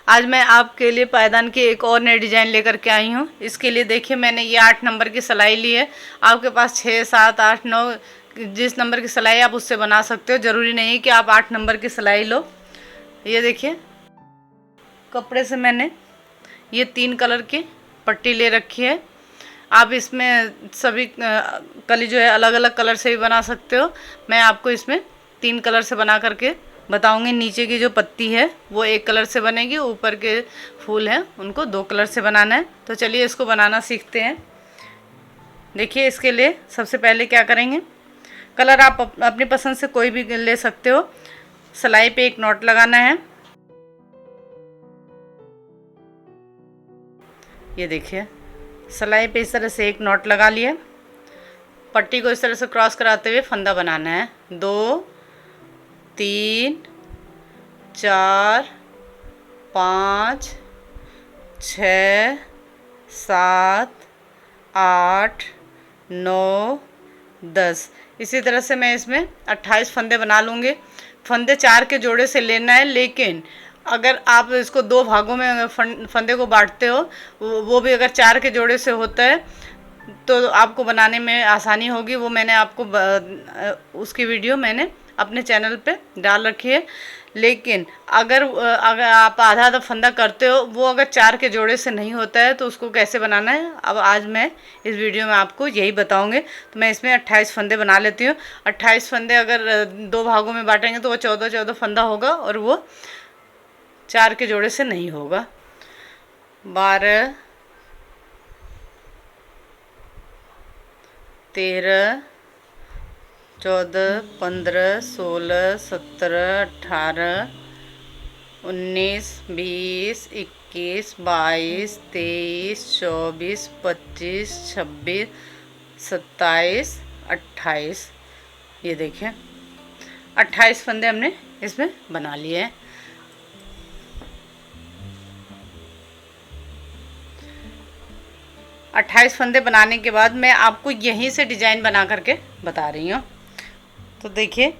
आज मैं आपके लिए पायदान की एक और नई डिज़ाइन लेकर के आई हूँ। इसके लिए देखिए मैंने ये 8 नंबर की सिलाई ली है। आपके पास 6, 7, 8, 9 जिस नंबर की सिलाई आप उससे बना सकते हो। ज़रूरी नहीं कि आप 8 नंबर की सिलाई लो। ये देखिए कपड़े से मैंने ये 3 कलर की पट्टी ले रखी है। आप इसमें सभी कली जो है अलग अलग कलर से भी बना सकते हो। मैं आपको इसमें 3 कलर से बना करके बताऊंगी। नीचे की जो पत्ती है वो 1 कलर से बनेगी, ऊपर के फूल हैं उनको 2 कलर से बनाना है। तो चलिए इसको बनाना सीखते हैं। देखिए इसके लिए सबसे पहले क्या करेंगे, कलर आप अपनी पसंद से कोई भी ले सकते हो। सिलाई पे एक नॉट लगाना है। ये देखिए सिलाई पे इस तरह से एक नॉट लगा लिया। पट्टी को इस तरह से क्रॉस कराते हुए फंदा बनाना है। 2, 3, 4, 5, 6, 7, 8, 9, 10। इसी तरह से मैं इसमें 28 फंदे बना लूँगी। फंदे 4 के जोड़े से लेना है, लेकिन अगर आप इसको 2 भागों में फंदे को बांटते हो, वो भी अगर 4 के जोड़े से होता है तो आपको बनाने में आसानी होगी। वो मैंने आपको उसकी वीडियो मैंने अपने चैनल पे डाल रखी है। लेकिन अगर आप आधा आधा फंदा करते हो, वो अगर 4 के जोड़े से नहीं होता है तो उसको कैसे बनाना है, अब आज मैं इस वीडियो में आपको यही बताऊंगी। तो मैं इसमें 28 फंदे बना लेती हूँ। 28 फंदे अगर 2 भागों में बांटेंगे तो वो 14 फंदा होगा और वो 4 के जोड़े से नहीं होगा। 12, 13, 14, 15, 16, 17, 18, 19, 20, 21, 22, 23, 24, 25, 26, 27, 28। ये देखिए 28 फंदे हमने इसमें बना लिए हैं। अट्ठाईस फंदे बनाने के बाद मैं आपको यहीं से डिजाइन बना करके बता रही हूँ। तो देखिए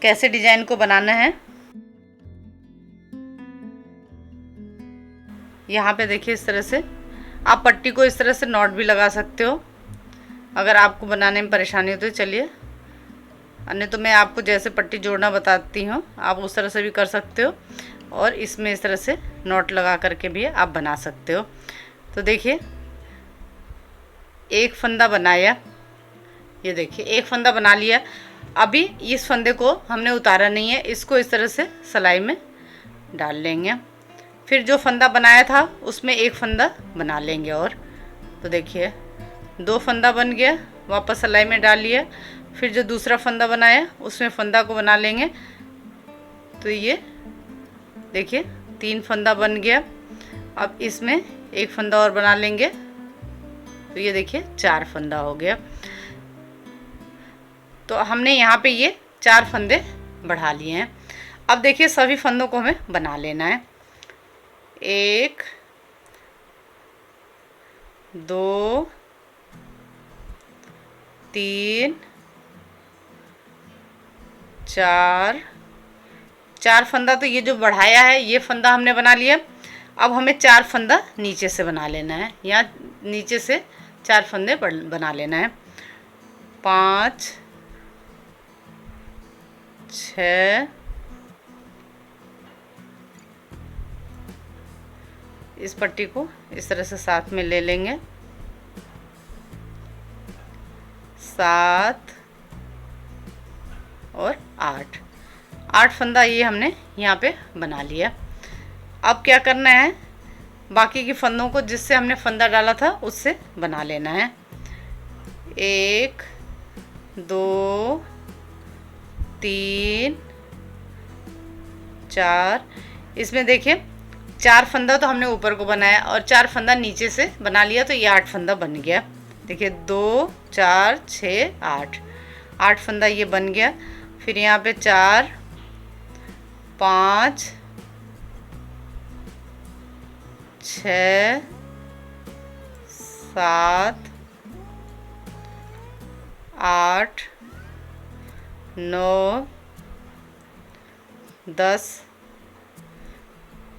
कैसे डिजाइन को बनाना है। यहाँ पे देखिए इस तरह से आप पट्टी को इस तरह से नॉट भी लगा सकते हो अगर आपको बनाने में परेशानी हो तो। चलिए अन्य तो मैं आपको जैसे पट्टी जोड़ना बताती हूँ आप उस तरह से भी कर सकते हो, और इसमें इस तरह से नॉट लगा करके भी आप बना सकते हो। तो देखिए एक फंदा बनाया, ये देखिए एक फंदा बना लिया। अभी इस फंदे को हमने उतारा नहीं है, इसको इस तरह से सिलाई में डाल लेंगे। फिर जो फंदा बनाया था उसमें एक फंदा बना लेंगे और तो देखिए 2 फंदा बन गया, वापस सिलाई में डाल लिया। फिर जो दूसरा फंदा बनाया उसमें फंदा को बना लेंगे। तो ये देखिए 3 फंदा बन गया। अब इसमें एक फंदा और बना लेंगे तो ये देखिए 4 फंदा हो गया। तो हमने यहाँ पे ये 4 फंदे बढ़ा लिए हैं। अब देखिए सभी फंदों को हमें बना लेना है। 1, 2, 3, 4 फंदा तो ये जो बढ़ाया है ये फंदा हमने बना लिया। अब हमें 4 फंदा नीचे से बना लेना है, यहाँ नीचे से 4 फंदे बना लेना है। 5, 6, इस पट्टी को इस तरह से साथ में ले लेंगे। 7 और 8 फंदा ये हमने यहाँ पे बना लिया। अब क्या करना है, बाकी की फंदों को जिससे हमने फंदा डाला था उससे बना लेना है। 1, 2, 3, 4। इसमें देखिए 4 फंदा तो हमने ऊपर को बनाया और 4 फंदा नीचे से बना लिया, तो ये 8 फंदा बन गया। देखिए 2, 4, 6, 8 फंदा ये बन गया। फिर यहाँ पे 4, 5, 6, 7, 8, 9, 10,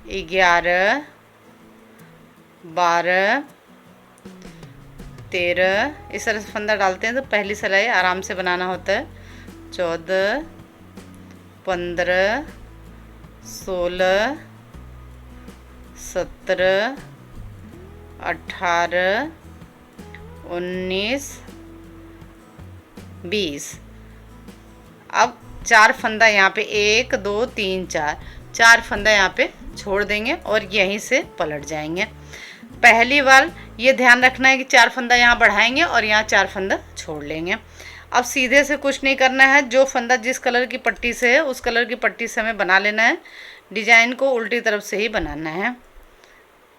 11, 12, 13, इस तरह से फंदा डालते हैं तो पहली सिलाई आराम से बनाना होता है। 14, 15, 16, 17, 18, 19, 20। अब 4 फंदा यहाँ पे 1, 2, 3, 4 फंदा यहाँ पे छोड़ देंगे और यहीं से पलट जाएंगे। पहली बार ये ध्यान रखना है कि 4 फंदा यहाँ बढ़ाएंगे और यहाँ 4 फंदा छोड़ लेंगे। अब सीधे से कुछ नहीं करना है, जो फंदा जिस कलर की पट्टी से है उस कलर की पट्टी से हमें बना लेना है। डिजाइन को उल्टी तरफ से ही बनाना है।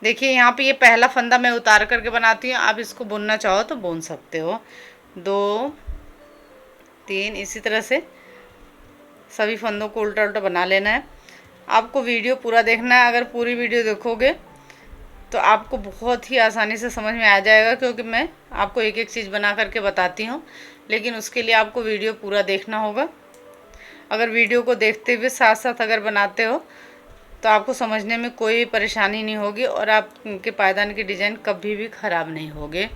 देखिए यहाँ पे ये पहला फंदा मैं उतार करके बनाती हूँ, आप इसको बुनना चाहो तो बुन सकते हो। 2, 3, इसी तरह से सभी फंदों को उल्टा उल्टा बना लेना है। आपको वीडियो पूरा देखना है, अगर पूरी वीडियो देखोगे तो आपको बहुत ही आसानी से समझ में आ जाएगा, क्योंकि मैं आपको एक एक चीज़ बना करके बताती हूँ, लेकिन उसके लिए आपको वीडियो पूरा देखना होगा। अगर वीडियो को देखते हुए साथ साथ अगर बनाते हो तो आपको समझने में कोई परेशानी नहीं होगी और आपके पायदान की डिज़ाइन कभी भी ख़राब नहीं होगी।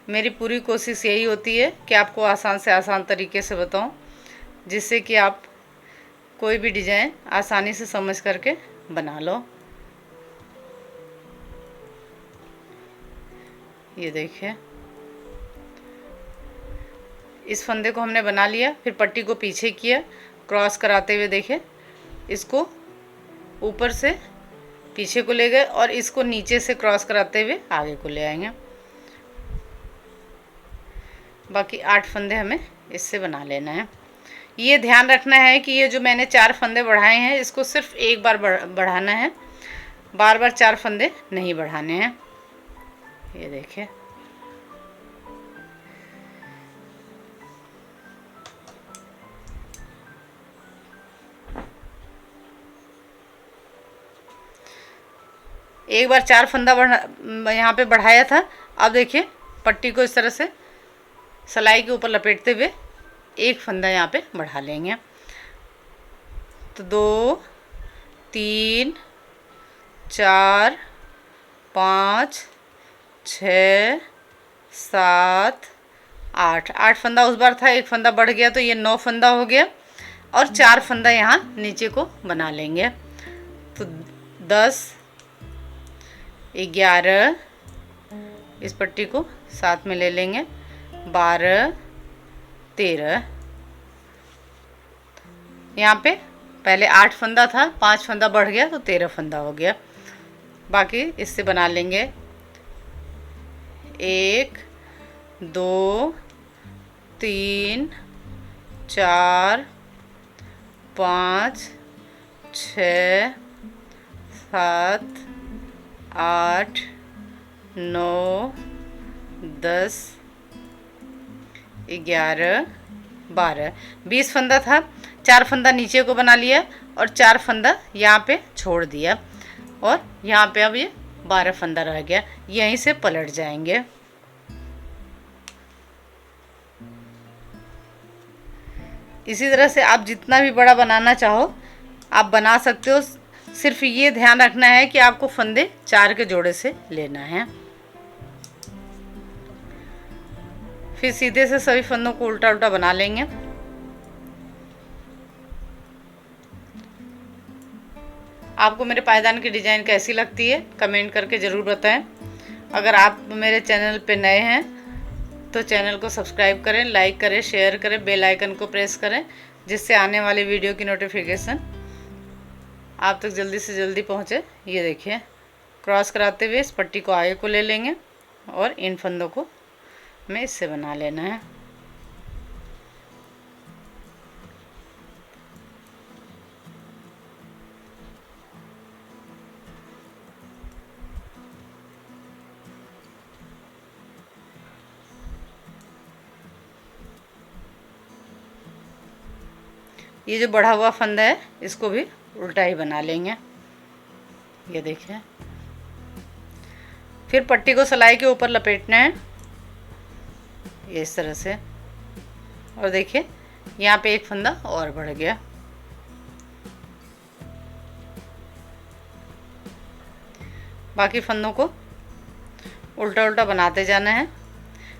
मेरी पूरी कोशिश यही होती है कि आपको आसान से आसान तरीके से बताऊं, जिससे कि आप कोई भी डिज़ाइन आसानी से समझ करके बना लो। ये देखिए, इस फंदे को हमने बना लिया, फिर पट्टी को पीछे किया, क्रॉस कराते हुए देखिए इसको ऊपर से पीछे को ले गए और इसको नीचे से क्रॉस कराते हुए आगे को ले आएंगे। बाकी 8 फंदे हमें इससे बना लेना है। ये ध्यान रखना है कि ये जो मैंने 4 फंदे बढ़ाए हैं इसको सिर्फ एक बार बढ़ाना है, बार बार 4 फंदे नहीं बढ़ाने हैं। ये देखिए, एक बार 4 फंदा यहाँ पे बढ़ाया था। अब देखिए पट्टी को इस तरह से सिलाई के ऊपर लपेटते हुए एक फंदा यहाँ पे बढ़ा लेंगे। तो 2, 3, 4, 5, 6, 7, 8 फंदा उस बार था, एक फंदा बढ़ गया तो ये 9 फंदा हो गया और 4 फंदा यहाँ नीचे को बना लेंगे। तो 10, 11, इस पट्टी को साथ में ले लेंगे, 12, 13। यहाँ पे पहले 8 फंदा था, 5 फंदा बढ़ गया तो 13 फंदा हो गया। बाकी इससे बना लेंगे 1, 2, 3, 4, 5, 6, 7, 8, 9, 10, 11, 12, 20 फंदा था। 4 फंदा नीचे को बना लिया और 4 फंदा यहाँ पे छोड़ दिया और यहाँ पे अब ये 12 फंदा रह गया, यहीं से पलट जाएंगे। इसी तरह से आप जितना भी बड़ा बनाना चाहो आप बना सकते हो, सिर्फ ये ध्यान रखना है कि आपको फंदे 4 के जोड़े से लेना है। फिर सीधे से सभी फंदों को उल्टा उल्टा बना लेंगे। आपको मेरे पायदान की डिज़ाइन कैसी लगती है कमेंट करके ज़रूर बताएं। अगर आप मेरे चैनल पे नए हैं तो चैनल को सब्सक्राइब करें, लाइक करें, शेयर करें, बेल आइकन को प्रेस करें, जिससे आने वाली वीडियो की नोटिफिकेशन आप तक जल्दी से जल्दी पहुंचे। ये देखिए, क्रॉस कराते हुए इस पट्टी को आगे को ले लेंगे और इन फंदों को हमें इससे बना लेना है। ये जो बढ़ा हुआ फंदा है इसको भी उल्टा ही बना लेंगे। ये देखिए, फिर पट्टी को सिलाई के ऊपर लपेटना है ये इस तरह से, और देखिए यहाँ पे एक फंदा और बढ़ गया। बाकी फंदों को उल्टा उल्टा बनाते जाना है।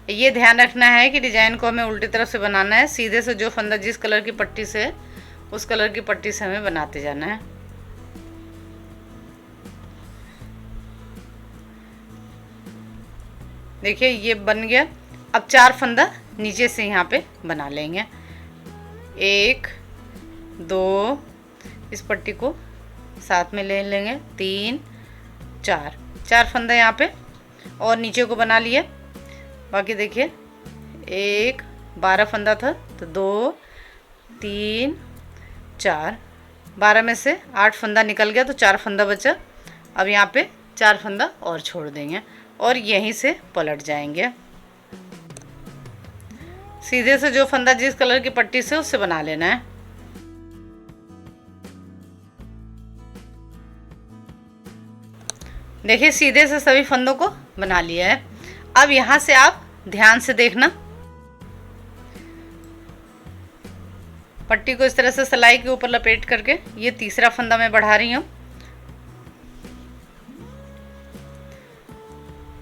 ये ध्यान रखना है कि डिज़ाइन को हमें उल्टी तरफ से बनाना है। सीधे से जो फंदा जिस कलर की पट्टी से है उस कलर की पट्टी से हमें बनाते जाना है। देखिए ये बन गया। अब 4 फंदा नीचे से यहाँ पे बना लेंगे। 1 2, इस पट्टी को साथ में ले लेंगे, 3 4 फंदा यहाँ पे और नीचे को बना लिया। बाकी देखिए 1 12 फंदा था तो 2 3 4, 12 में से 8 फंदा निकल गया तो 4 फंदा बचा। अब यहाँ पे 4 फंदा और छोड़ देंगे और यहीं से पलट जाएंगे। सीधे से जो फंदा जिस कलर की पट्टी से उससे बना लेना है। देखिए सीधे से सभी फंदों को बना लिया है। अब यहाँ से आप ध्यान से देखना, पट्टी को इस तरह से सिलाई के ऊपर लपेट करके ये तीसरा फंदा मैं बढ़ा रही हूँ।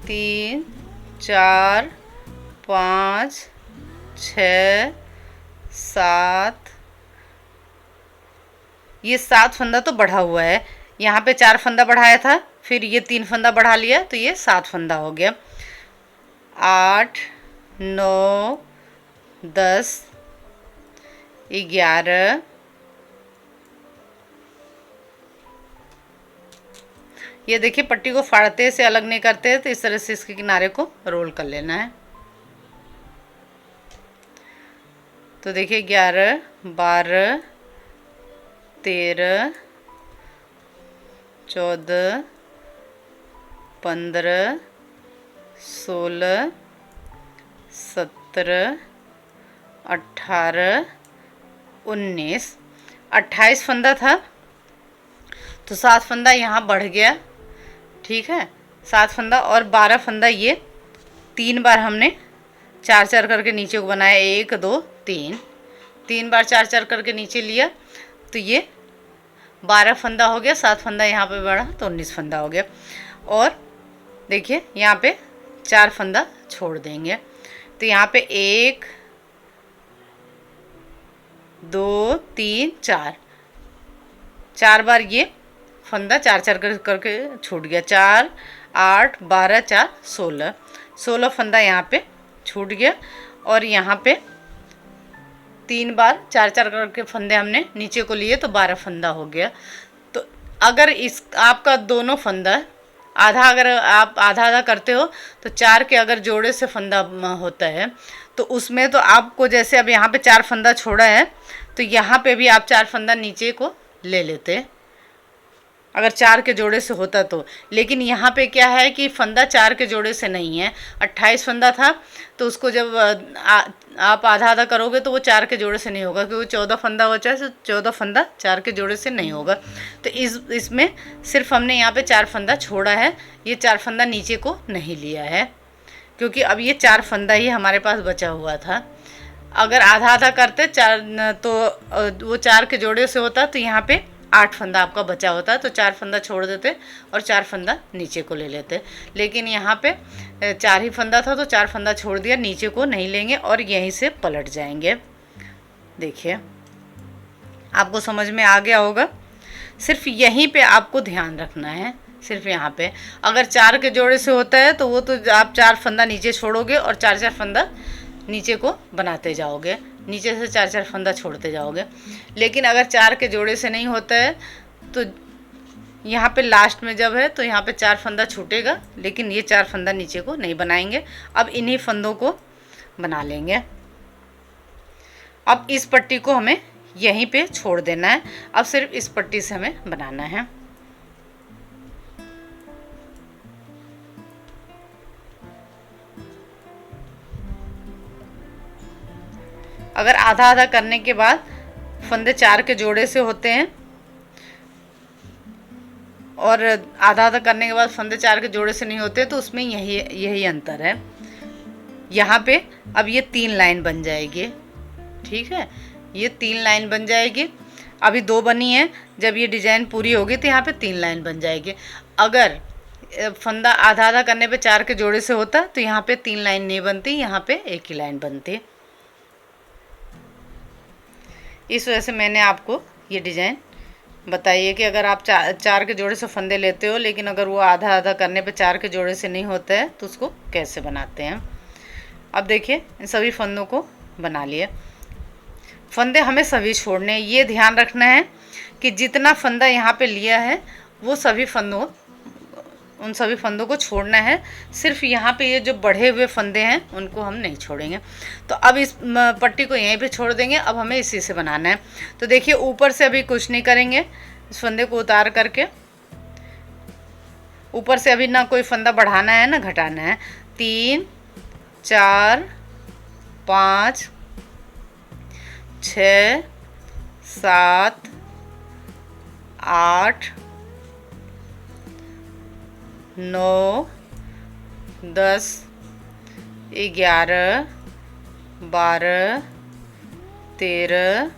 3 4 5 6 7, ये 7 फंदा तो बढ़ा हुआ है। यहाँ पे 4 फंदा बढ़ाया था, फिर ये 3 फंदा बढ़ा लिया तो ये 7 फंदा हो गया। 8 9 10 11, ये देखिए पट्टी को फाड़ते से अलग नहीं करते हैं तो इस तरह से इसके किनारे को रोल कर लेना है। तो देखिए 11 12 13 14 15 16 17 18 19, 28 फंदा था तो 7 फंदा यहाँ बढ़ गया। ठीक है, 7 फंदा और 12 फंदा ये 3 बार हमने 4 4 करके नीचे को बनाया। 1 2 3, 3 बार 4 4 करके नीचे लिया तो ये 12 फंदा हो गया। 7 फंदा यहाँ पे बढ़ा तो 19 फंदा हो गया। और देखिए यहाँ पे 4 फंदा छोड़ देंगे तो यहाँ पे 1 2 3 4, 4 बार ये फंदा 4 4 करके छूट गया। 4 8 12 4 16, 16 फंदा यहाँ पे छूट गया। और यहाँ पे 3 बार 4 4 करके फंदे हमने नीचे को लिए तो 12 फंदा हो गया। तो अगर इस आपका दोनों फंदा आधा, अगर आप आधा आधा करते हो तो 4 के अगर जोड़े से फंदा होता है तो उसमें तो आपको, जैसे अब यहाँ पे 4 फंदा छोड़ा है तो यहाँ पे भी आप 4 फंदा नीचे को ले लेते अगर 4 के जोड़े से होता तो। लेकिन यहाँ पे क्या है कि फंदा 4 के जोड़े से नहीं है। 28 फंदा था तो उसको जब आप आधा आधा करोगे तो वो 4 के जोड़े से नहीं होगा, क्योंकि 14 फंदा बचा है तो 14 फंदा 4 के जोड़े से नहीं होगा। तो इसमें सिर्फ हमने यहाँ पे 4 फंदा छोड़ा है, ये 4 फंदा नीचे को नहीं लिया है, क्योंकि अब ये 4 फंदा ही हमारे पास बचा हुआ था। अगर आधा आधा करते 4 तो वो 4 के जोड़े से होता तो यहाँ पे 8 फंदा आपका बचा होता, तो 4 फंदा छोड़ देते और 4 फंदा नीचे को ले लेते। लेकिन यहाँ पे 4 ही फंदा था तो 4 फंदा छोड़ दिया, नीचे को नहीं लेंगे और यहीं से पलट जाएंगे। देखिए आपको समझ में आ गया होगा। सिर्फ यहीं पे आपको ध्यान रखना है, सिर्फ यहाँ पे। अगर 4 के जोड़े से होता है तो वो तो आप 4 फंदा नीचे छोड़ोगे और 4 4 फंदा नीचे को बनाते जाओगे, नीचे से 4 4 फंदा छोड़ते जाओगे। लेकिन अगर 4 के जोड़े से नहीं होता है तो यहाँ पे लास्ट में जब है तो यहाँ पे 4 फंदा छूटेगा, लेकिन ये 4 फंदा नीचे को नहीं बनाएंगे। अब इन्हीं फंदों को बना लेंगे। अब इस पट्टी को हमें यहीं पे छोड़ देना है। अब सिर्फ इस पट्टी से हमें बनाना है। अगर आधा आधा करने के बाद फंदे 4 के जोड़े से होते हैं और आधा आधा करने के बाद फंदे 4 के जोड़े से नहीं होते तो उसमें यही अंतर है। यहाँ पे अब ये 3 लाइन बन जाएगी। ठीक है, ये 3 लाइन बन जाएगी। अभी 2 बनी है, जब ये डिज़ाइन पूरी होगी तो यहाँ पे 3 लाइन बन जाएगी। अगर फंदा आधा आधा करने पे 4 के जोड़े से होता, तो यहाँ पे 3 लाइन नहीं बनती, यहाँ पे एक ही लाइन बनती। इस वजह से मैंने आपको ये डिज़ाइन बताइए कि अगर आप 4 के जोड़े से फंदे लेते हो, लेकिन अगर वो आधा आधा करने पे 4 के जोड़े से नहीं होता है, तो उसको कैसे बनाते हैं। अब देखिए इन सभी फंदों को बना लिए। फंदे हमें सभी छोड़ने हैं, ये ध्यान रखना है कि जितना फंदा यहाँ पे लिया है वो सभी फंदों उन सभी फंदों को छोड़ना है। सिर्फ यहाँ पे ये जो बढ़े हुए फंदे हैं उनको हम नहीं छोड़ेंगे। तो अब इस पट्टी को यहीं पे छोड़ देंगे। अब हमें इसी से बनाना है। तो देखिए ऊपर से अभी कुछ नहीं करेंगे, इस फंदे को उतार करके ऊपर से अभी ना कोई फंदा बढ़ाना है ना घटाना है। 3 4 5 6 7 8 9 10 11 12 13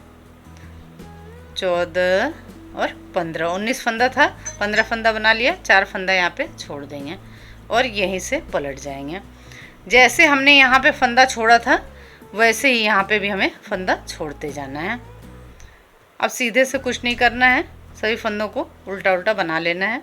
14 और 15, 19 फंदा था। 15 फंदा बना लिया। 4 फंदा यहाँ पे छोड़ देंगे और यहीं से पलट जाएंगे। जैसे हमने यहाँ पे फंदा छोड़ा था वैसे ही यहाँ पे भी हमें फंदा छोड़ते जाना है। अब सीधे से कुछ नहीं करना है, सभी फंदों को उल्टा उल्टा बना लेना है।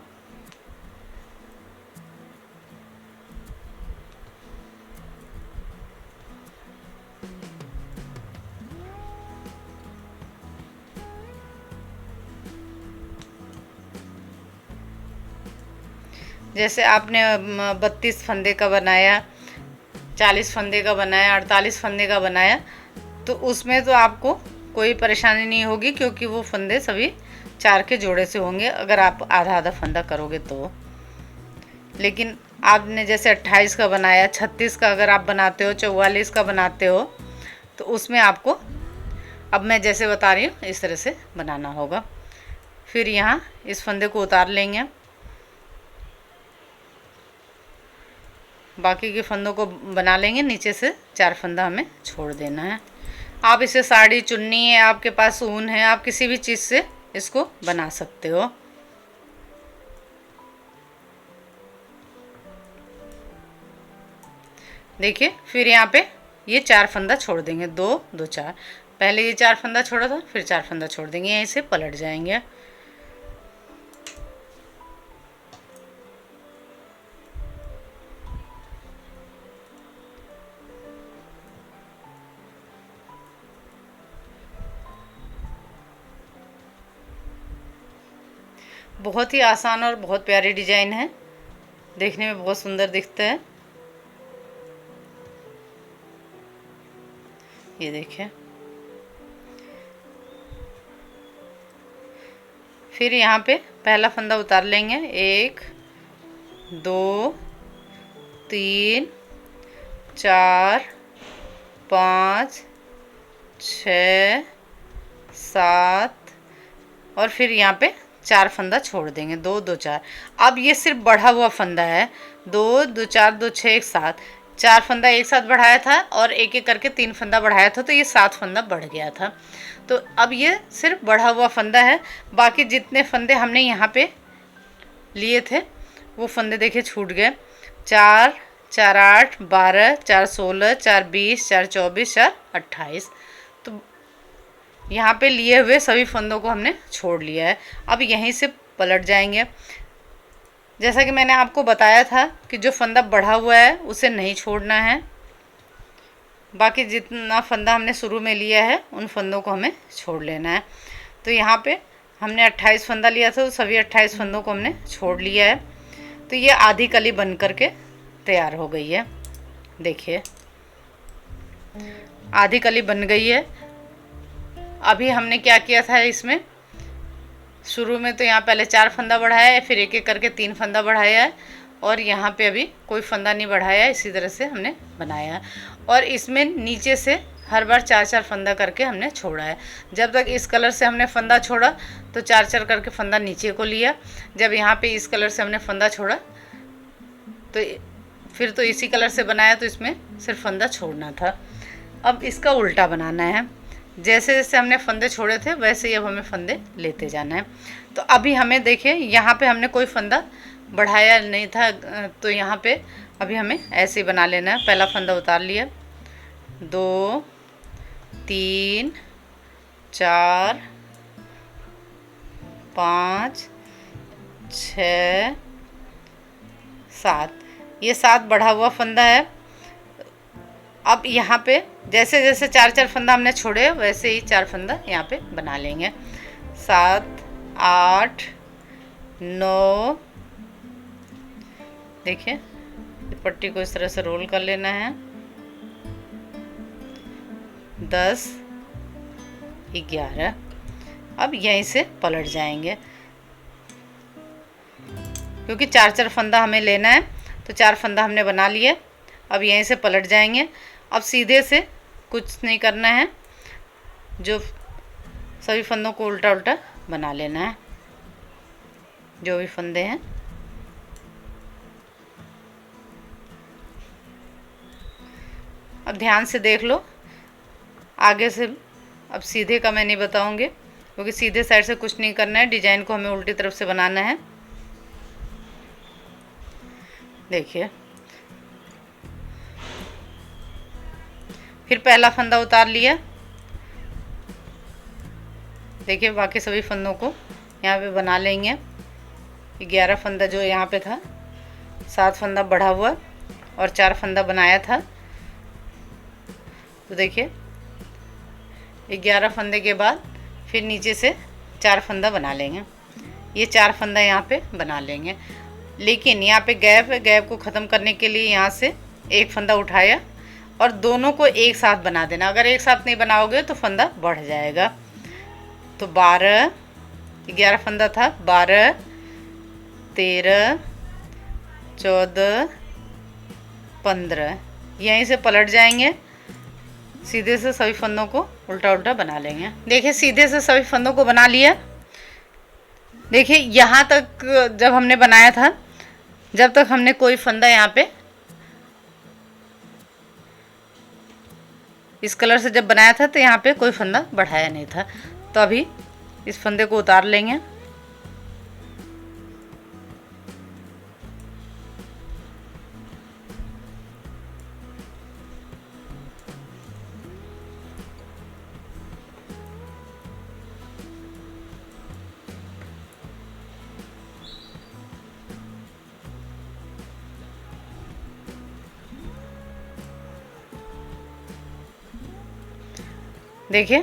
जैसे आपने 32 फंदे का बनाया, 40 फंदे का बनाया, 48 फंदे का बनाया, तो उसमें तो आपको कोई परेशानी नहीं होगी, क्योंकि वो फंदे सभी 4 के जोड़े से होंगे अगर आप आधा आधा फंदा करोगे तो। लेकिन आपने जैसे 28 का बनाया, 36 का अगर आप बनाते हो, 44 का बनाते हो, तो उसमें आपको अब मैं जैसे बता रही हूँ इस तरह से बनाना होगा। फिर यहाँ इस फंदे को उतार लेंगे, बाकी के फंदों को बना लेंगे। नीचे से 4 फंदा हमें छोड़ देना है। आप इसे साड़ी, चुन्नी है, आपके पास ऊन है, आप किसी भी चीज़ से इसको बना सकते हो। देखिए फिर यहाँ पे ये 4 फंदा छोड़ देंगे, 2 2 4। पहले ये 4 फंदा छोड़ा था, फिर 4 फंदा छोड़ देंगे, यहीं से पलट जाएंगे। बहुत ही आसान और बहुत प्यारी डिजाइन है, देखने में बहुत सुंदर दिखता है। ये देखिए। फिर यहाँ पे पहला फंदा उतार लेंगे। 1 2 3 4 5 6 7 और फिर यहाँ पे 4 फंदा छोड़ देंगे, 2 2 4। अब ये सिर्फ बढ़ा हुआ फंदा है। 2 2 4 2 6 1 7, 4 फंदा एक साथ बढ़ाया था और एक एक करके 3 फंदा बढ़ाया था, तो ये 7 फंदा बढ़ गया था। तो अब ये सिर्फ बढ़ा हुआ फंदा है। बाकी जितने फंदे हमने यहाँ पे लिए थे वो फंदे देखिए छूट गए। 4 4 8 12 4 16 4 20 4 24 4 28। तो यहाँ पे लिए हुए सभी फंदों को हमने छोड़ लिया है। अब यहीं से पलट जाएंगे। जैसा कि मैंने आपको बताया था कि जो फंदा बढ़ा हुआ है उसे नहीं छोड़ना है। बाकी जितना फंदा हमने शुरू में लिया है उन फंदों को हमें छोड़ लेना है। तो यहाँ पे हमने 28 फंदा लिया था, तो सभी 28 फंदों को हमने छोड़ लिया है। तो ये आधी कली बन करके तैयार हो गई है। देखिए आधी कली बन गई है। अभी हमने क्या किया था, इसमें शुरू में तो यहाँ पहले 4 फंदा बढ़ाया है, फिर एक एक करके 3 फंदा बढ़ाया है, और यहाँ पे अभी कोई फंदा नहीं बढ़ाया है। इसी तरह से हमने बनाया है। और इसमें नीचे से हर बार 4 4 फंदा करके हमने छोड़ा है। जब तक इस कलर से हमने फंदा छोड़ा तो 4 4 करके फंदा नीचे को लिया। जब यहाँ पे इस कलर से हमने फंदा छोड़ा तो फिर तो इसी कलर से बनाया, तो इसमें सिर्फ फंदा छोड़ना था। अब इसका उल्टा बनाना है। जैसे जैसे हमने फंदे छोड़े थे वैसे ही अब हमें फंदे लेते जाना है। तो अभी हमें देखिए यहाँ पे हमने कोई फंदा बढ़ाया नहीं था, तो यहाँ पे अभी हमें ऐसे ही बना लेना है। पहला फंदा उतार लिया, 2 3 4 5 6 7, ये 7 बढ़ा हुआ फंदा है। अब यहाँ पे जैसे जैसे 4 फंदा हमने छोड़े वैसे ही 4 फंदा यहाँ पे बना लेंगे। 7 8 9, देखिए पट्टी को इस तरह से रोल कर लेना है। 10 11, अब यहीं से पलट जाएंगे क्योंकि 4 फंदा हमें लेना है, तो 4 फंदा हमने बना लिए। अब यहीं से पलट जाएंगे। अब सीधे से कुछ नहीं करना है, जो सभी फंदों को उल्टा उल्टा बना लेना है, जो भी फंदे हैं। अब ध्यान से देख लो आगे से। अब सीधे का मैं नहीं बताऊंगी क्योंकि सीधे साइड से कुछ नहीं करना है, डिजाइन को हमें उल्टी तरफ से बनाना है। देखिए, फिर पहला फंदा उतार लिया। देखिए बाकी सभी फंदों को यहाँ पे बना लेंगे। 11 फंदा जो यहाँ पे था, 7 फंदा बढ़ा हुआ और 4 फंदा बनाया था। तो देखिए 11 फंदे के बाद फिर नीचे से 4 फंदा बना लेंगे। ये 4 फंदा यहाँ पे बना लेंगे, लेकिन यहाँ पे गैप है, गैप को ख़त्म करने के लिए यहाँ से एक फंदा उठाया और दोनों को एक साथ बना देना। अगर एक साथ नहीं बनाओगे तो फंदा बढ़ जाएगा। तो 12, 11 फंदा था, 12 13 14 15, यहीं से पलट जाएंगे। सीधे से सभी फंदों को उल्टा उल्टा बना लेंगे। देखिए सीधे से सभी फंदों को बना लिया। देखिए यहाँ तक जब हमने बनाया था, जब तक हमने कोई फंदा यहाँ पे इस कलर से जब बनाया था तो यहाँ पे कोई फंदा बढ़ाया नहीं था। तो अभी इस फंदे को उतार लेंगे। देखिए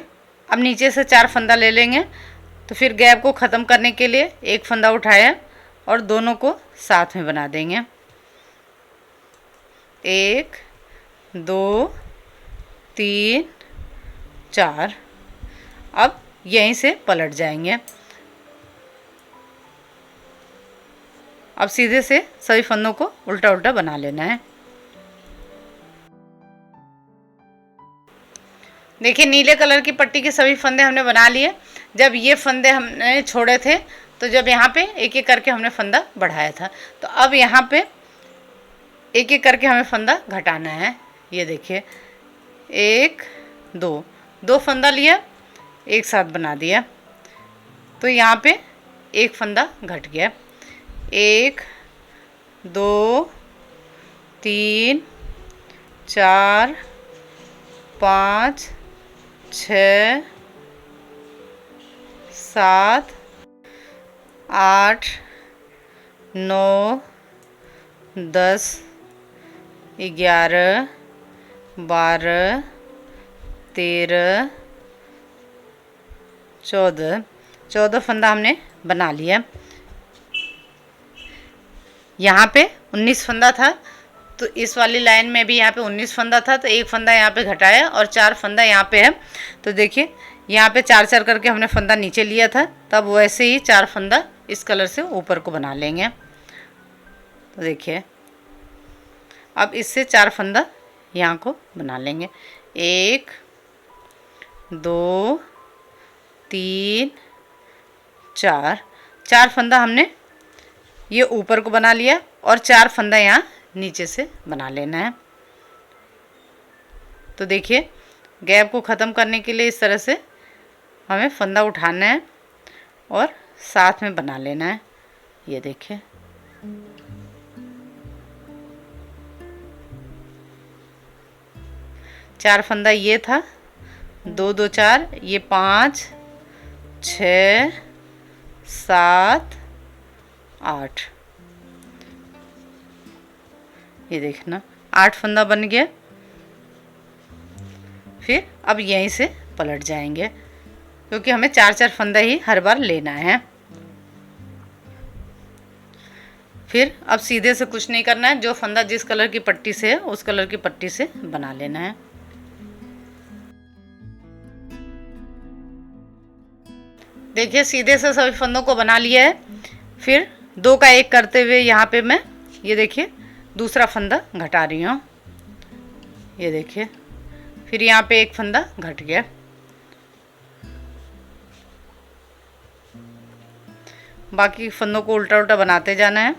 अब नीचे से 4 फंदा ले लेंगे। तो फिर गैप को ख़त्म करने के लिए एक फंदा उठाया और दोनों को साथ में बना देंगे। 1 2 3 4, अब यहीं से पलट जाएंगे। अब सीधे से सभी फंदों को उल्टा उल्टा बना लेना है। देखिए नीले कलर की पट्टी के सभी फंदे हमने बना लिए। जब ये फंदे हमने छोड़े थे तो जब यहाँ पे एक एक करके हमने फंदा बढ़ाया था, तो अब यहाँ पे एक एक करके हमें फंदा घटाना है। ये देखिए 1 2, 2 फंदा लिया, एक साथ बना दिया, तो यहाँ पे एक फंदा घट गया। 1 2 3 4 5 6 7 8 9 10 11 12 13 14, 14 फंदा हमने बना लिया। यहाँ पे 19 फंदा था, तो इस वाली लाइन में भी यहाँ पे 19 फंदा था, तो एक फंदा यहाँ पे घटाया और 4 फंदा यहाँ पे है। तो देखिए यहाँ पे 4 करके हमने फंदा नीचे लिया था, तब वैसे ही 4 फंदा इस कलर से ऊपर को बना लेंगे। तो देखिए अब इससे 4 फंदा यहाँ को बना लेंगे। 1 2 3 4, 4 फंदा हमने ये ऊपर को बना लिया और 4 फंदा यहाँ नीचे से बना लेना है। तो देखिए गैप को ख़त्म करने के लिए इस तरह से हमें फंदा उठाना है और साथ में बना लेना है। ये देखिए चार फंदा ये था, 2 2 4, ये 5 6 7 8, ये देखना 8 फंदा बन गया। फिर अब यहीं से पलट जाएंगे क्योंकि हमें 4 4 फंदा ही हर बार लेना है। फिर अब सीधे से कुछ नहीं करना है, जो फंदा जिस कलर की पट्टी से है उस कलर की पट्टी से बना लेना है। देखिए सीधे से सभी फंदों को बना लिया है। फिर 2 का 1 करते हुए यहाँ पे मैं ये देखिए दूसरा फंदा घटा रही हूँ, ये देखिए। फिर यहाँ पे एक फंदा घट गया। बाकी फंदों को उल्टा उल्टा बनाते जाना है।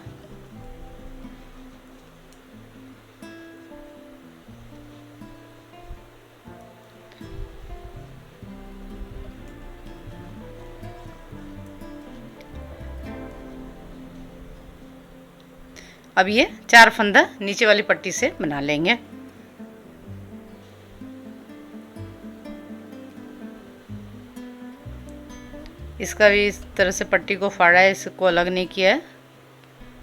अब ये 4 फंदा नीचे वाली पट्टी से बना लेंगे। इसका भी इस तरह से पट्टी को फाड़ा है, इसको अलग नहीं किया है,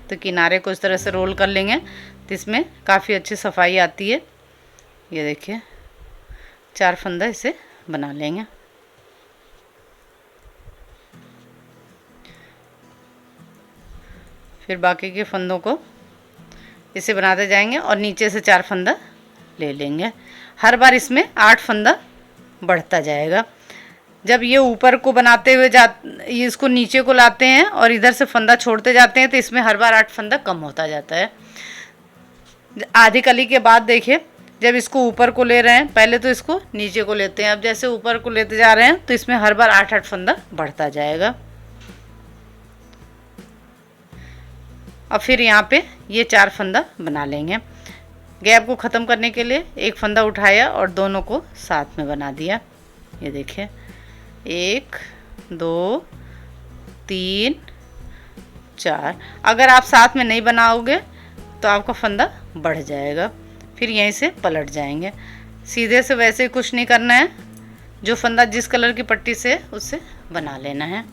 तो किनारे को इस तरह से रोल कर लेंगे तो इसमें काफ़ी अच्छी सफाई आती है। ये देखिए 4 फंदा इसे बना लेंगे। फिर बाकी के फंदों को इसे बनाते जाएंगे और नीचे से 4 फंदा ले लेंगे। हर बार इसमें 8 फंदा बढ़ता जाएगा। जब ये ऊपर को बनाते हुए ये इसको नीचे को लाते हैं और इधर से फंदा छोड़ते जाते हैं तो इसमें हर बार 8 फंदा कम होता जाता है। आधी कली के बाद देखिए जब इसको ऊपर को ले रहे हैं, पहले तो इसको नीचे को लेते हैं, अब जैसे ऊपर को लेते जा रहे हैं तो इसमें हर बार 8 फंदा बढ़ता जाएगा। अब फिर यहाँ पे ये 4 फंदा बना लेंगे। गैप को ख़त्म करने के लिए एक फंदा उठाया और दोनों को साथ में बना दिया। ये देखिए 1 2 3 4। अगर आप साथ में नहीं बनाओगे तो आपका फंदा बढ़ जाएगा। फिर यहीं से पलट जाएंगे। सीधे से वैसे ही कुछ नहीं करना है, जो फंदा जिस कलर की पट्टी से है उससे बना लेना है।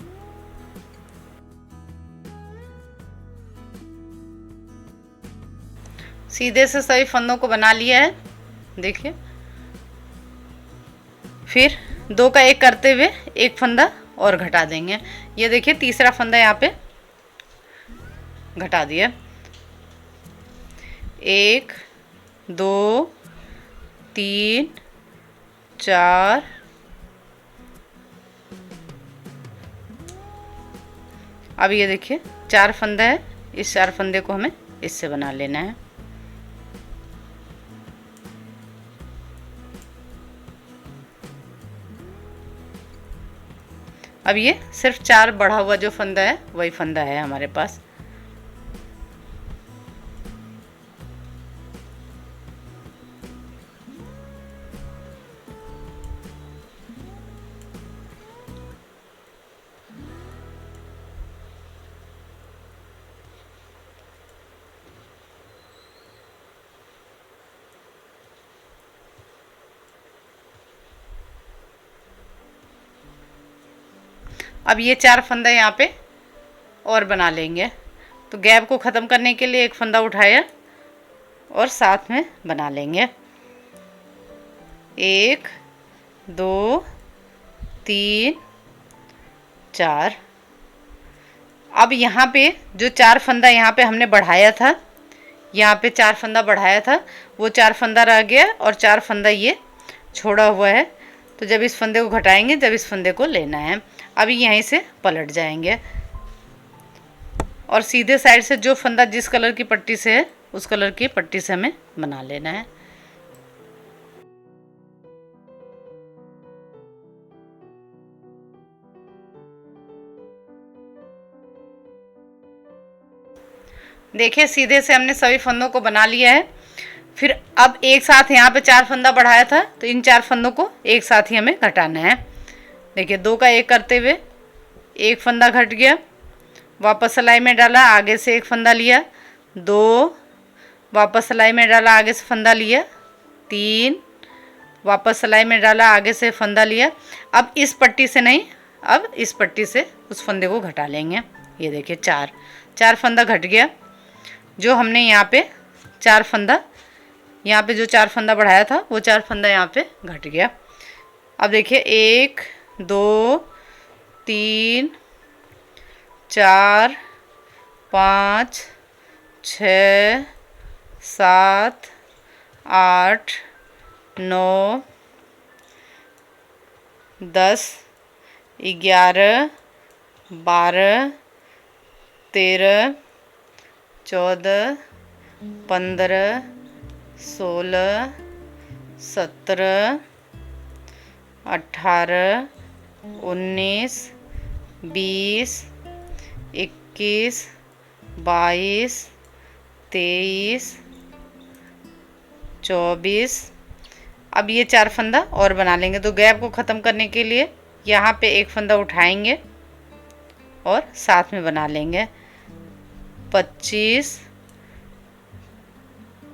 सीधे से सभी फंदों को बना लिया है, देखिए। फिर 2 का 1 करते हुए एक फंदा और घटा देंगे। ये देखिए तीसरा फंदा यहाँ पे घटा दिया। 1 2 3 4 अब ये देखिए 4 फंदा है, इस 4 फंदे को हमें इससे बना लेना है। अब ये सिर्फ 4 बढ़ा हुआ जो फंदा है वही फंदा है हमारे पास। अब ये 4 फंदा यहाँ पे और बना लेंगे। तो गैप को ख़त्म करने के लिए एक फंदा उठाया और साथ में बना लेंगे। 1 2 3 4। अब यहाँ पे जो 4 फंदा यहाँ पे हमने बढ़ाया था, यहाँ पे 4 फंदा बढ़ाया था, वो 4 फंदा रह गया और 4 फंदा ये छोड़ा हुआ है। तो जब इस फंदे को घटाएंगे, जब इस फंदे को लेना है। अभी यहीं से पलट जाएंगे और सीधे साइड से जो फंदा जिस कलर की पट्टी से है उस कलर की पट्टी से हमें बना लेना है। देखिए सीधे से हमने सभी फंदों को बना लिया है। फिर अब एक साथ यहाँ पे 4 फंदा बढ़ाया था, तो इन 4 फंदों को एक साथ ही हमें घटाना है। देखिए 2 का 1 करते हुए एक फंदा घट गया, वापस सिलाई में डाला, आगे से एक फंदा लिया, 2, वापस सिलाई में डाला, आगे से फंदा लिया, 3, वापस सिलाई में डाला, आगे से फंदा लिया। अब इस पट्टी से नहीं, अब इस पट्टी से उस फंदे को घटा लेंगे। ये देखिए 4 फंदा घट गया। जो हमने यहाँ पे 4 फंदा, यहाँ पे जो 4 फंदा बढ़ाया था वो 4 फंदा यहाँ पे घट गया। अब देखिए 1 2 3 4 5 6 7 8 9 10 11 12 13 14 15 16 17 18 19 20 21 22 23 24। अब ये 4 फंदा और बना लेंगे। तो गैप को ख़त्म करने के लिए यहाँ पे एक फंदा उठाएंगे और साथ में बना लेंगे। 25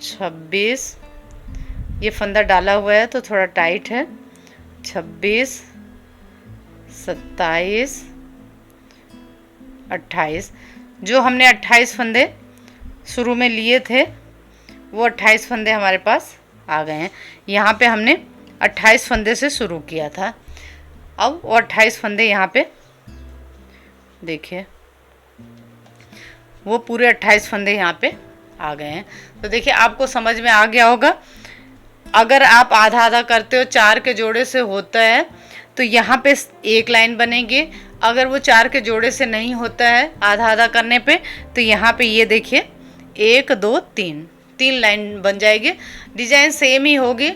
26, ये फंदा डाला हुआ है तो थोड़ा टाइट है। 26 27 28। जो हमने 28 फंदे शुरू में लिए थे वो 28 फंदे हमारे पास आ गए हैं। यहाँ पे हमने 28 फंदे से शुरू किया था। अब वो 28 फंदे यहाँ पे देखिए, वो पूरे 28 फंदे यहाँ पे आ गए हैं। तो देखिए आपको समझ में आ गया होगा। अगर आप आधा आधा करते हो, 4 के जोड़े से होता है तो यहाँ पे एक लाइन बनेगी। अगर वो 4 के जोड़े से नहीं होता है आधा आधा करने पे, तो यहाँ पे ये देखिए 1 2 3 लाइन बन जाएगी। डिजाइन सेम ही होगी,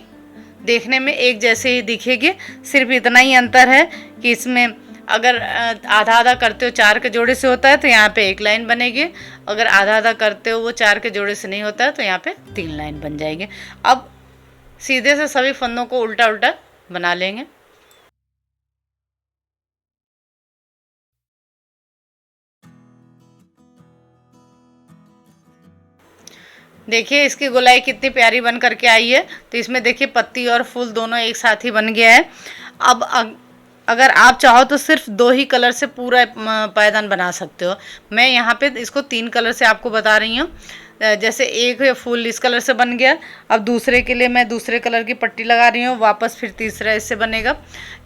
देखने में एक जैसे ही दिखेगी। सिर्फ इतना ही अंतर है कि इसमें अगर आधा आधा करते हो 4 के जोड़े से होता है तो यहाँ पे एक लाइन बनेगी। अगर आधा आधा करते हो वो 4 के जोड़े से नहीं होता है तो यहाँ पे 3 लाइन बन जाएगी। अब सीधे से सभी फंदों को उल्टा उल्टा बना लेंगे। देखिए इसकी गोलाई कितनी प्यारी बन करके आई है। तो इसमें देखिए पत्ती और फूल दोनों एक साथ ही बन गया है। अब अगर आप चाहो तो सिर्फ 2 ही कलर से पूरा पायदान बना सकते हो। मैं यहाँ पे इसको 3 कलर से आपको बता रही हूँ। जैसे एक फूल इस कलर से बन गया, अब दूसरे के लिए मैं दूसरे कलर की पट्टी लगा रही हूँ, वापस फिर तीसरा इससे बनेगा।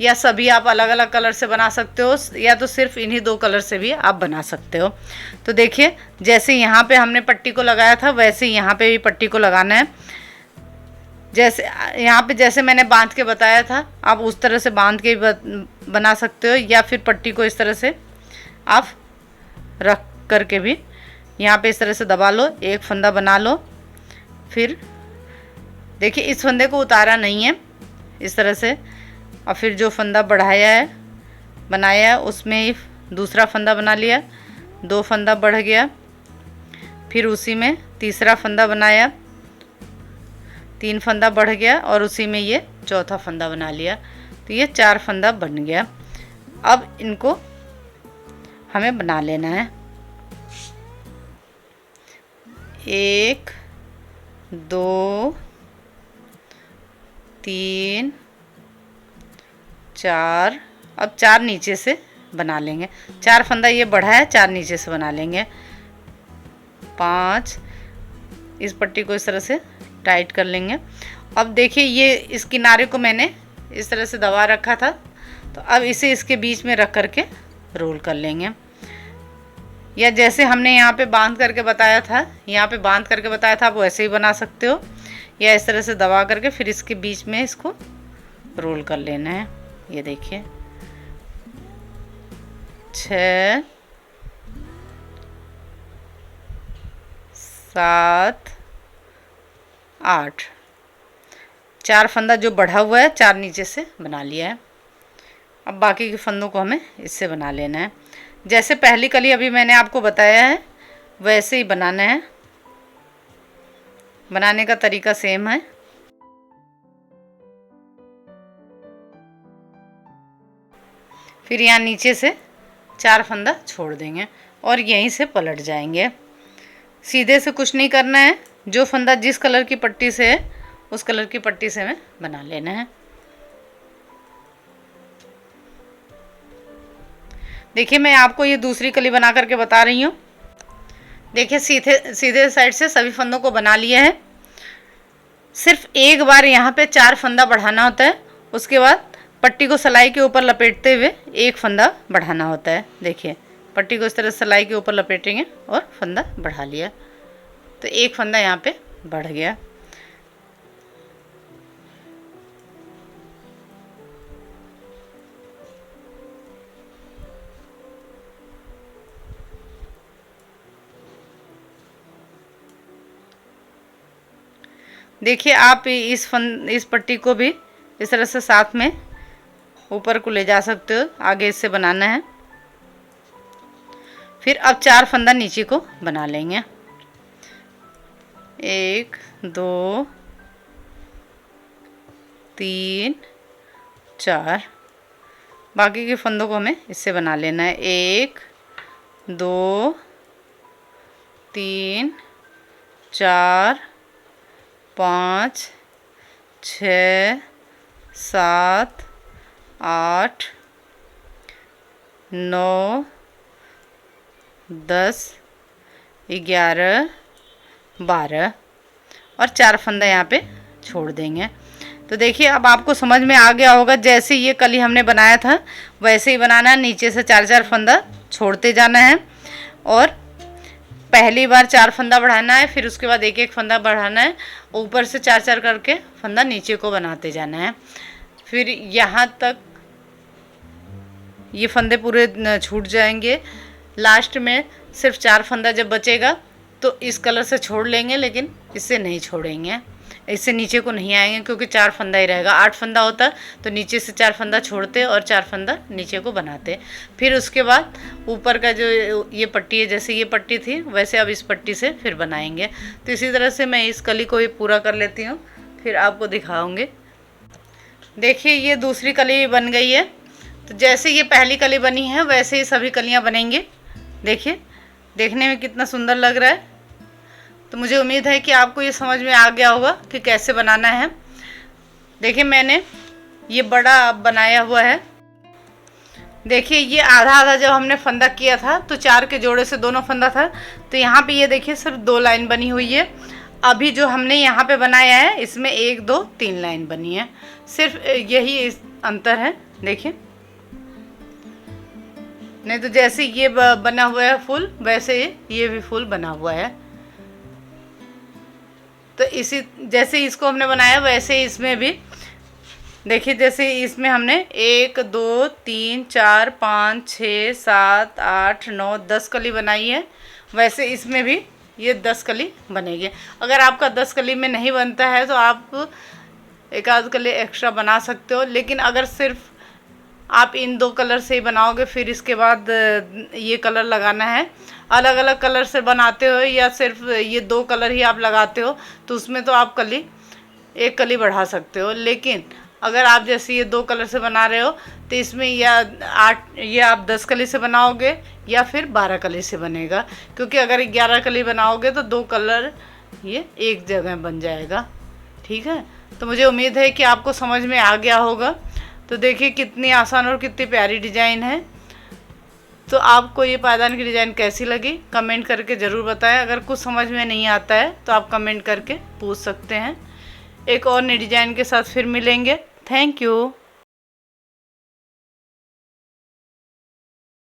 या सभी आप अलग अलग कलर से बना सकते हो, या तो सिर्फ इन्हीं 2 कलर से भी आप बना सकते हो। तो देखिए जैसे यहाँ पे हमने पट्टी को लगाया था वैसे ही यहाँ पे भी पट्टी को लगाना है। जैसे यहाँ पे जैसे मैंने बांध के बताया था, आप उस तरह से बांध के भी बना सकते हो, या फिर पट्टी को इस तरह से आप रख करके भी यहाँ पे इस तरह से दबा लो, एक फंदा बना लो। फिर देखिए इस फंदे को उतारा नहीं है, इस तरह से। और फिर जो फंदा बढ़ाया है बनाया है उसमें ही दूसरा फंदा बना लिया, 2 फंदा बढ़ गया। फिर उसी में तीसरा फंदा बनाया, 3 फंदा बढ़ गया, और उसी में ये चौथा फंदा बना लिया। तो ये 4 फंदा बन गया। अब इनको हमें बना लेना है। 1 2 3 4। अब 4 नीचे से बना लेंगे। 4 फंदा ये बढ़ा है, 4 नीचे से बना लेंगे। 5, इस पट्टी को इस तरह से टाइट कर लेंगे। अब देखिए ये इस किनारे को मैंने इस तरह से दबा रखा था, तो अब इसे इसके बीच में रख करके रोल कर लेंगे। या जैसे हमने यहाँ पे बांध करके बताया था, यहाँ पे बांध करके बताया था, आप वैसे ही बना सकते हो। या इस तरह से दबा करके फिर इसके बीच में इसको रोल कर लेना है। ये देखिए 6 7 8, 4 फंदा जो बढ़ा हुआ है 4 नीचे से बना लिया है। अब बाकी के फंदों को हमें इससे बना लेना है। जैसे पहली कली अभी मैंने आपको बताया है वैसे ही बनाना है। बनाने का तरीका सेम है। फिर यहाँ नीचे से 4 फंदा छोड़ देंगे। और यहीं से पलट जाएंगे। सीधे से कुछ नहीं करना है, जो फंदा जिस कलर की पट्टी से है उस कलर की पट्टी से हमें बना लेना है। देखिए मैं आपको ये दूसरी कली बना करके बता रही हूँ। देखिए सीधे सीधे साइड से सभी फंदों को बना लिया है। सिर्फ एक बार यहाँ पे 4 फंदा बढ़ाना होता है, उसके बाद पट्टी को सिलाई के ऊपर लपेटते हुए एक फंदा बढ़ाना होता है। देखिए पट्टी को इस तरह सिलाई के ऊपर लपेटेंगे और फंदा बढ़ा लिया, तो एक फंदा यहाँ पे बढ़ गया। देखिए आप इस पट्टी को भी इस तरह से साथ में ऊपर को ले जा सकते हो, आगे इससे बनाना है। फिर अब 4 फंदा नीचे को बना लेंगे, 1 2 3 4। बाकी के फंदों को हमें इससे बना लेना है, 1 2 3 4 5 6 7 8 9 10 11 12 और 4 फंदा यहाँ पे छोड़ देंगे। तो देखिए अब आपको समझ में आ गया होगा, जैसे ये कली हमने बनाया था वैसे ही बनाना है। नीचे से 4 फंदा छोड़ते जाना है और पहली बार 4 फंदा बढ़ाना है, फिर उसके बाद 1 फंदा बढ़ाना है, ऊपर से 4 करके फंदा नीचे को बनाते जाना है। फिर यहाँ तक ये फंदे पूरे छूट जाएंगे। लास्ट में सिर्फ 4 फंदा जब बचेगा तो इस कलर से छोड़ लेंगे, लेकिन इससे नहीं छोड़ेंगे, इससे नीचे को नहीं आएंगे क्योंकि 4 फंदा ही रहेगा। 8 फंदा होता तो नीचे से 4 फंदा छोड़ते और 4 फंदा नीचे को बनाते। फिर उसके बाद ऊपर का जो ये पट्टी है, जैसे ये पट्टी थी वैसे अब इस पट्टी से फिर बनाएंगे। तो इसी तरह से मैं इस कली को भी पूरा कर लेती हूँ, फिर आपको दिखाऊँगी। देखिए ये दूसरी कली बन गई है। तो जैसे ये पहली कली बनी है वैसे ही सभी कलियाँ बनेंगी। देखिए देखने में कितना सुंदर लग रहा है। तो मुझे उम्मीद है कि आपको ये समझ में आ गया होगा कि कैसे बनाना है। देखिए मैंने ये बड़ा बनाया हुआ है। देखिए ये आधा आधा जब हमने फंदा किया था तो 4 के जोड़े से दोनों फंदा था, तो यहाँ पे ये देखिए सिर्फ 2 लाइन बनी हुई है। अभी जो हमने यहाँ पे बनाया है इसमें 1 2 3 लाइन बनी है, सिर्फ यही अंतर है। देखिए नहीं तो जैसे ये बना हुआ है फूल, वैसे ये भी फूल बना हुआ है। तो इसी जैसे इसको हमने बनाया वैसे इसमें भी देखिए, जैसे इसमें हमने 1 2 3 4 5 6 7 8 9 10 कली बनाई है, वैसे इसमें भी ये 10 कली बनेगी। अगर आपका 10 कली में नहीं बनता है तो आप एक आध कली एक्स्ट्रा बना सकते हो, लेकिन अगर सिर्फ आप इन 2 कलर से ही बनाओगे फिर इसके बाद ये कलर लगाना है, अलग अलग कलर से बनाते हो या सिर्फ ये 2 कलर ही आप लगाते हो तो उसमें तो आप एक कली बढ़ा सकते हो। लेकिन अगर आप जैसे ये 2 कलर से बना रहे हो तो इसमें ये आप 10 कली से बनाओगे या फिर 12 कली से बनेगा, क्योंकि अगर 11 कली बनाओगे तो 2 कलर ये एक जगह बन जाएगा। ठीक है, तो मुझे उम्मीद है कि आपको समझ में आ गया होगा। तो देखिए कितनी आसान और कितनी प्यारी डिज़ाइन है। तो आपको ये पायदान की डिज़ाइन कैसी लगी कमेंट करके ज़रूर बताएं। अगर कुछ समझ में नहीं आता है तो आप कमेंट करके पूछ सकते हैं। एक और नई डिज़ाइन के साथ फिर मिलेंगे। Thank you.